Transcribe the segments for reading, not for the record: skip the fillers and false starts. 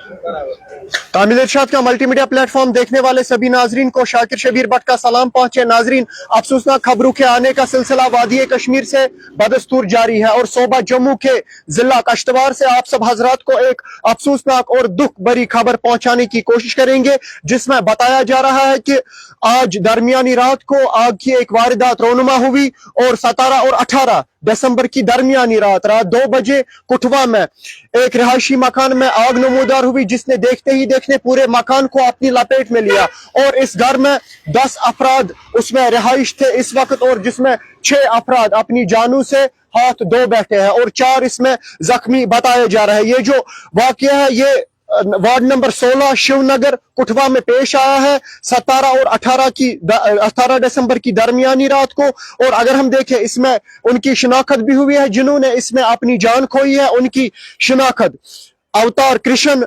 तामिल इरशाद का multimedia platform देखने वाले सभी नाजरीन को शाकिर शबीर भट्ट का सलाम पहुंचे। नाजरीन, अफसोसनाक खबरों के आने का सिलसिला वादी कश्मीर से बदस्तूर जारी है और सोबा जम्मू के जिला कश्तवार से आप सब हजरात को एक अफसोसनाक और दुख भरी खबर पहुंचाने की कोशिश करेंगे, जिसमें बताया जा रहा है कि आज दरमियानी रात को आग की एक वारदात रोनुमा हुई और 17 और 18 दिसंबर की दरमियानी रात 2 बजे कुठवा में एक रिहायशी मकान में आग नमूदार हुई, जिसने देखते ही देखने पूरे मकान को अपनी लपेट में लिया और इस घर में 10 अफराद उसमें रिहाइश थे इस वक्त, और जिसमें 6 अफराद अपनी जानों से हाथ धो बैठे हैं और 4 इसमें जख्मी बताए जा रहे हैं। ये जो वाकया है ये वार्ड नंबर 16 शिवनगर कुठवा में पेश आया है 17 और 18 दिसंबर की दरमियानी रात को। और अगर हम देखें इसमें उनकी शिनाख्त भी हुई है जिन्होंने इसमें अपनी जान खोई है। उनकी शिनाख्त अवतार कृष्ण,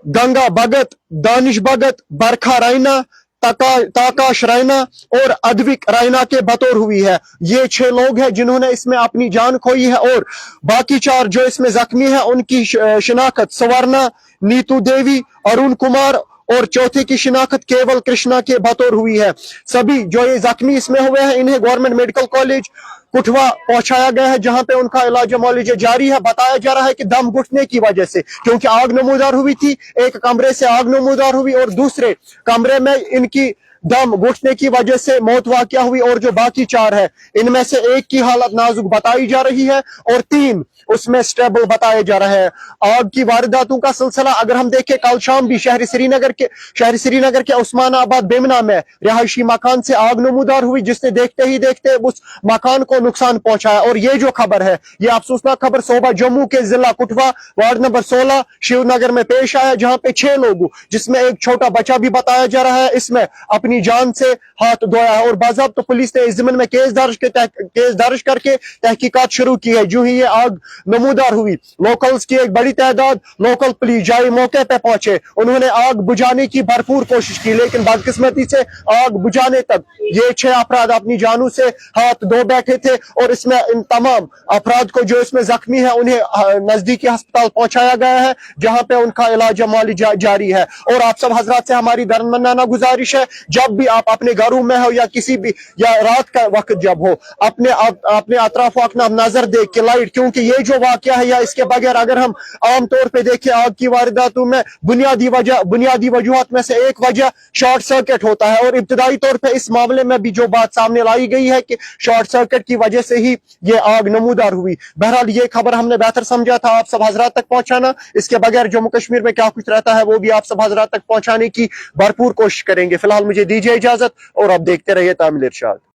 गंगा भगत, दानिश भगत, बरखा रायना, ताकाश रायना और अद्विक रायना के बतौर हुई है। ये 6 लोग हैं जिन्होंने इसमें अपनी जान खोई है और बाकी 4 जो इसमें जख्मी है उनकी शिनाख्त सवर्णा, नीतू देवी, अरुण कुमार और चौथे की शिनाख्त केवल कृष्णा के बतौर हुई है। सभी जो ये जख्मी इसमें हुए हैं इन्हें गवर्नमेंट मेडिकल कॉलेज कुठवा पहुंचाया गया है, जहां पे उनका इलाज मौलिज जारी है। बताया जा रहा है कि दम घुटने की वजह से, क्योंकि आग नमूदार हुई थी, एक कमरे से आग नमूदार हुई और दूसरे कमरे में इनकी दम घुटने की वजह से मौत वाक़या हुई और जो बाकी 4 है इनमें से एक की हालत नाजुक बताई जा रही है और 3 उसमें स्टेबल बताए जा रहे हैं। आग की वारदातों का सिलसिला अगर हम देखें, कल शाम भी शहर श्रीनगर के उस्मानाबाद बेमना में रिहायशी मकान से आग नमूदार हुई, जिसने देखते ही देखते उस मकान को नुकसान पहुंचाया। और ये जो खबर है ये अफसोसनाक खबर सोबा जम्मू के जिला कुठवा वार्ड नंबर 16 शिवनगर में पेश आया, जहां पे 6 लोग जिसमें एक छोटा बच्चा भी बताया जा रहा है इसमें अपनी जान से हाथ धोया है। और बाज़ाब्ता पुलिस ने इस ज़िम्मन में केस दर्ज करके तहकीकात शुरू की है। जो ही ये आग नमूदार हुई, लोकल्स की एक बड़ी तादाद लोकल पुलिस जाए मौके पे पहुंचे, उन्होंने आग बुझाने की भरपूर कोशिश की, लेकिन बदकिस्मती से आग बुझाने तक ये 6 अफराद अपनी जानों से हाथ धो बैठे थे। और इसमें इन तमाम अफराद को जो इसमें जख्मी है उन्हें नजदीकी अस्पताल पहुंचाया गया है, जहां पे उनका इलाज माली जारी है। और आप सब हजरात से हमारी दरमियाना गुजारिश है, जब भी आप अपने घरों में हो या किसी भी या रात का वक्त जब हो, अपने अतराफ नजर देख के लाइट, क्योंकि ये जो वाकया है या इसके बगैर अगर हम आम तौर पे देखें आग की वारदातों में बुनियादी वजूहात में से एक वजह शॉर्ट सर्किट होता है। और इब्तदाई तौर पे इस मामले में भी जो बात सामने लाई गई है कि शॉर्ट सर्किट की वजह से ही ये आग नमूदार हुई। बहरहाल ये खबर हमने बेहतर समझा था आप सब हजरात तक पहुंचाना, इसके बगैर जम्मू कश्मीर में क्या कुछ रहता है वो भी आप सब हजरात तक पहुंचाने की भरपूर कोशिश करेंगे। फिलहाल मुझे दीजिए इजाजत और आप देखते रहिए तामिल इरशाद।